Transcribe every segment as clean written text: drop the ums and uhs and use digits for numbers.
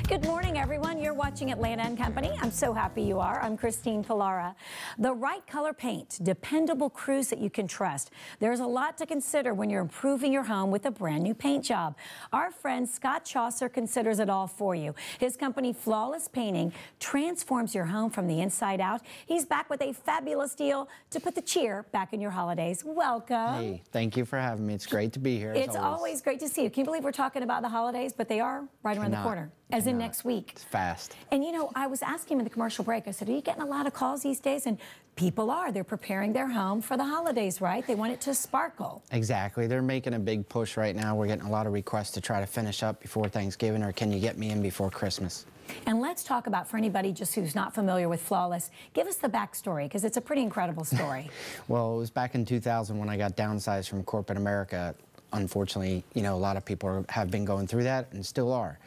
Good morning, everyone. You're watching Atlanta & Company. I'm so happy you are. I'm Christine Pilara. The right color paint, dependable crews that you can trust. There's a lot to consider when you're improving your home with a brand new paint job. Our friend Scott Chaucer considers it all for you. His company, Flawless Painting, transforms your home from the inside out. He's back with a fabulous deal to put the cheer back in your holidays. Welcome. Hey, thank you for having me. It's great to be here. It's always great to see you. Can you believe we're talking about the holidays, but they are right around the corner, as in next week. It's fast. And you know, I was asking him in the commercial break, I said, are you getting a lot of calls these days? And people are. They're preparing their home for the holidays, right? They want it to sparkle. Exactly. They're making a big push right now. We're getting a lot of requests to try to finish up before Thanksgiving, or can you get me in before Christmas? And let's talk about, for anybody just who's not familiar with Flawless, give us the backstory, because it's a pretty incredible story. Well, it was back in 2000 when I got downsized from corporate America. Unfortunately, you know, a lot of people have been going through that and still are.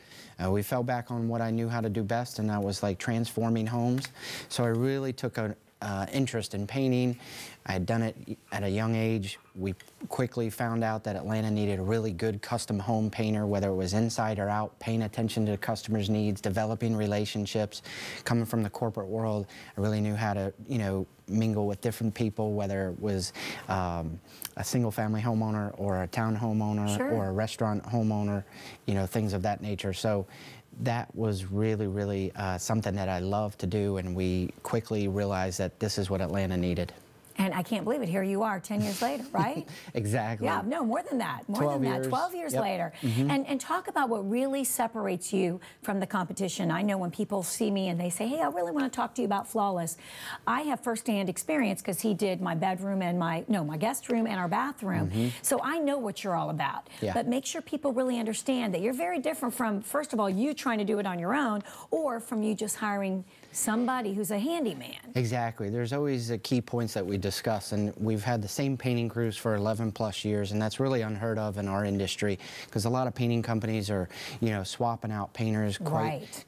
We fell back on what I knew how to do best, and that was like transforming homes. So I really took an interest in painting. I had done it at a young age. We quickly found out that Atlanta needed a really good custom home painter, whether it was inside or out, paying attention to the customer's needs, developing relationships. Coming from the corporate world, I really knew how to, you know, mingle with different people, whether it was a single-family homeowner or a town homeowner or a restaurant homeowner, you know, things of that nature. So that was really something that I love to do, and we quickly realized that this is what Atlanta needed. And I can't believe it. Here you are 10 years later, right? Exactly. Yeah, no, more than that. More than that. 12 years later. And talk about what really separates you from the competition. I know when people see me and they say, hey, I really want to talk to you about Flawless. I have firsthand experience because he did my bedroom and my guest room and our bathroom. So I know what you're all about. But make sure people really understand that you're very different from, first of all, you trying to do it on your own, or from you just hiring somebody who's a handyman. Exactly. There's always key points that we discuss, and we've had the same painting crews for 11+ years, and that's really unheard of in our industry, because a lot of painting companies are, you know, swapping out painters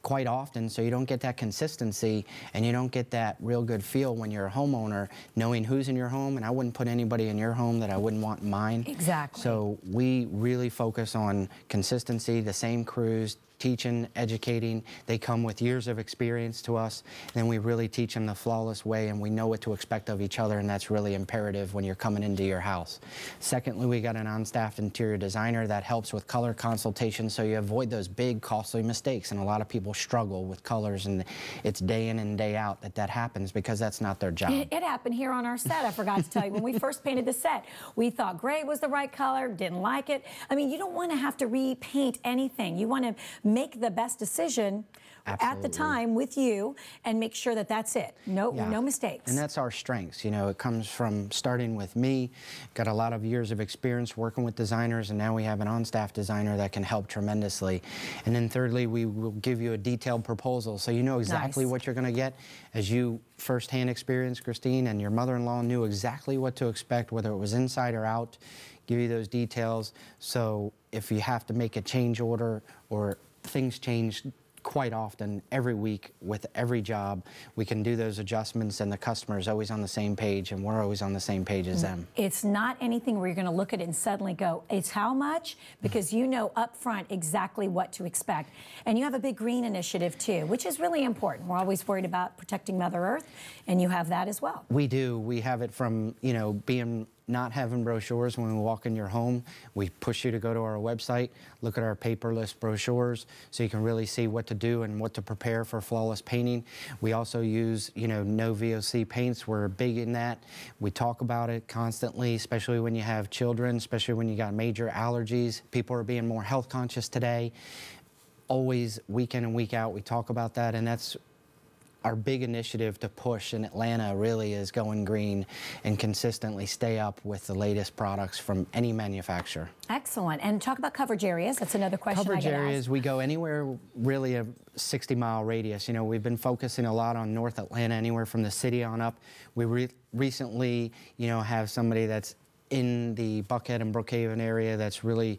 quite often, so you don't get that consistency and you don't get that real good feel when you're a homeowner, knowing who's in your home. And I wouldn't put anybody in your home that I wouldn't want in mine. Exactly. So we really focus on consistency, the same crews, teaching, educating. They come with years of experience to us, and then we really teach them the Flawless way, and we know what to expect of each other, and that's really imperative when you're coming into your house. Secondly, we got an on-staff interior designer that helps with color consultation, so you avoid those big, costly mistakes. And a lot of people struggle with colors, and it's day in and day out that happens because that's not their job. It happened here on our set, I forgot to tell you. When we first painted the set, we thought gray was the right color, didn't like it. I mean, you don't want to have to repaint anything. You want to make the best decision at the time with you and make sure that that's it. No mistakes. And that's our strengths. You know, it comes from starting with me, got a lot of years of experience working with designers, and now we have an on-staff designer that can help tremendously. And then thirdly, we will give you a detailed proposal, so you know exactly what you're going to get. As you firsthand experience, Christine, and your mother-in-law knew exactly what to expect, whether it was inside or out, give you those details. So if you have to make a change order, or things change quite often every week with every job, we can do those adjustments, and the customer is always on the same page, and we're always on the same page as them. It's not anything where you're going to look at it and suddenly go, it's how much? Because you know up front exactly what to expect. And you have a big green initiative too, which is really important. We're always worried about protecting Mother Earth, and you have that as well. We do. We have it from, you know, not having brochures when we walk in your home. We push you to go to our website, look at our paperless brochures, so you can really see what to do and what to prepare for Flawless painting. We also use, you know, no VOC paints. We're big in that. We talk about it constantly, especially when you have children, especially when you got major allergies. People are being more health conscious today. Always, week in and week out, we talk about that, and that's our big initiative to push in Atlanta. Really is going green and consistently stay up with the latest products from any manufacturer. Excellent. And talk about coverage areas. That's another question Coverage areas, we go anywhere really a 60-mile radius. You know, we've been focusing a lot on North Atlanta, anywhere from the city on up. We recently, you know, have somebody that's in the Buckhead and Brookhaven area that's really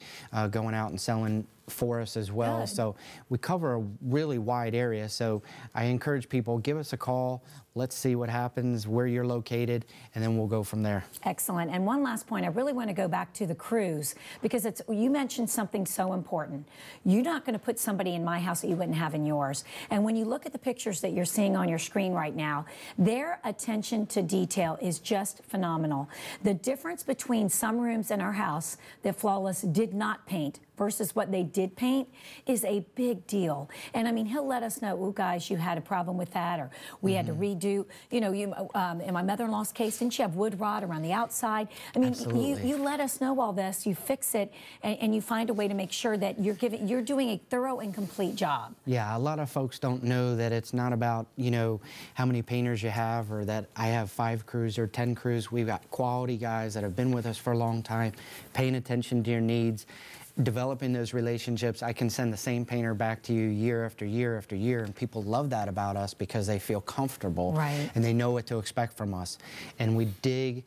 going out and selling for us as well. Good. So we cover a really wide area. So I encourage people, give us a call. Let's see what happens, where you're located, and then we'll go from there. Excellent. And one last point, I really want to go back to the crews, because you mentioned something so important. You're not going to put somebody in my house that you wouldn't have in yours. And when you look at the pictures that you're seeing on your screen right now, their attention to detail is just phenomenal. The difference between some rooms in our house that Flawless did not paint versus what they did paint is a big deal. And I mean, he'll let us know, oh guys, you had a problem with that, or we had to redo, you know, in my mother-in-law's case, didn't she have wood rot around the outside? I mean, you let us know all this, you fix it, and you find a way to make sure that you're doing a thorough and complete job. Yeah, a lot of folks don't know that it's not about, you know, how many painters you have, or that I have 5 crews or 10 crews. We've got quality guys that have been with us for a long time, paying attention to your needs, developing those relationships. I can send the same painter back to you year after year after year, and people love that about us because they feel comfortable, right, and they know what to expect from us. And we dig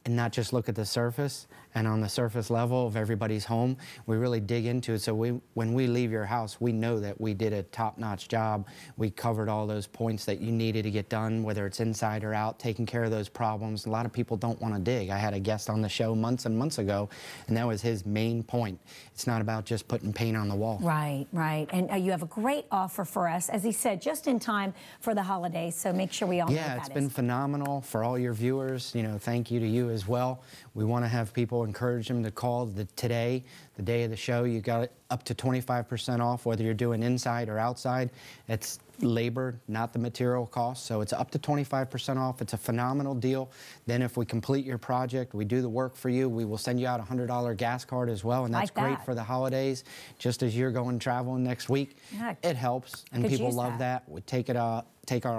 and not just look at the surface and on the surface level of everybody's home. We really dig into it. So when we leave your house, we know that we did a top-notch job. We covered all those points that you needed to get done, whether it's inside or out, taking care of those problems. A lot of people don't want to dig. I had a guest on the show months and months ago, and that was his main point. It's not about just putting paint on the wall. Right, right. And you have a great offer for us, as he said, just in time for the holidays, so make sure we all know what that is. Yeah, it's been phenomenal for all your viewers. You know, thank you to you as well. We want to have people, encourage them to call today, the day of the show. You got it up to 25% off, whether you're doing inside or outside. It's labor, not the material cost, so it's up to 25% off. It's a phenomenal deal. Then if we complete your project, we do the work for you, we will send you out a $100 gas card as well, and that's great for the holidays. Just as you're going traveling next week, it helps, and people love that. We take our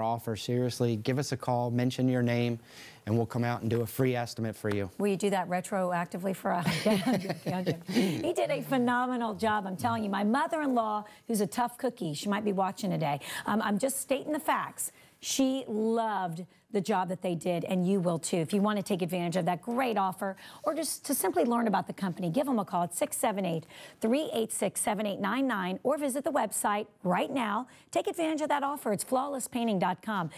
offer seriously. Give us a call, mention your name, and we'll come out and do a free estimate for you. Will you do that retroactively for us? He did a phenomenal job, I'm telling you. My mother-in-law, who's a tough cookie, she might be watching today. I'm just stating the facts. She loved the job that they did, and you will too. If you want to take advantage of that great offer, or just to simply learn about the company, give them a call at 678-386-7899, or visit the website right now. Take advantage of that offer. It's flawlesspainting.com.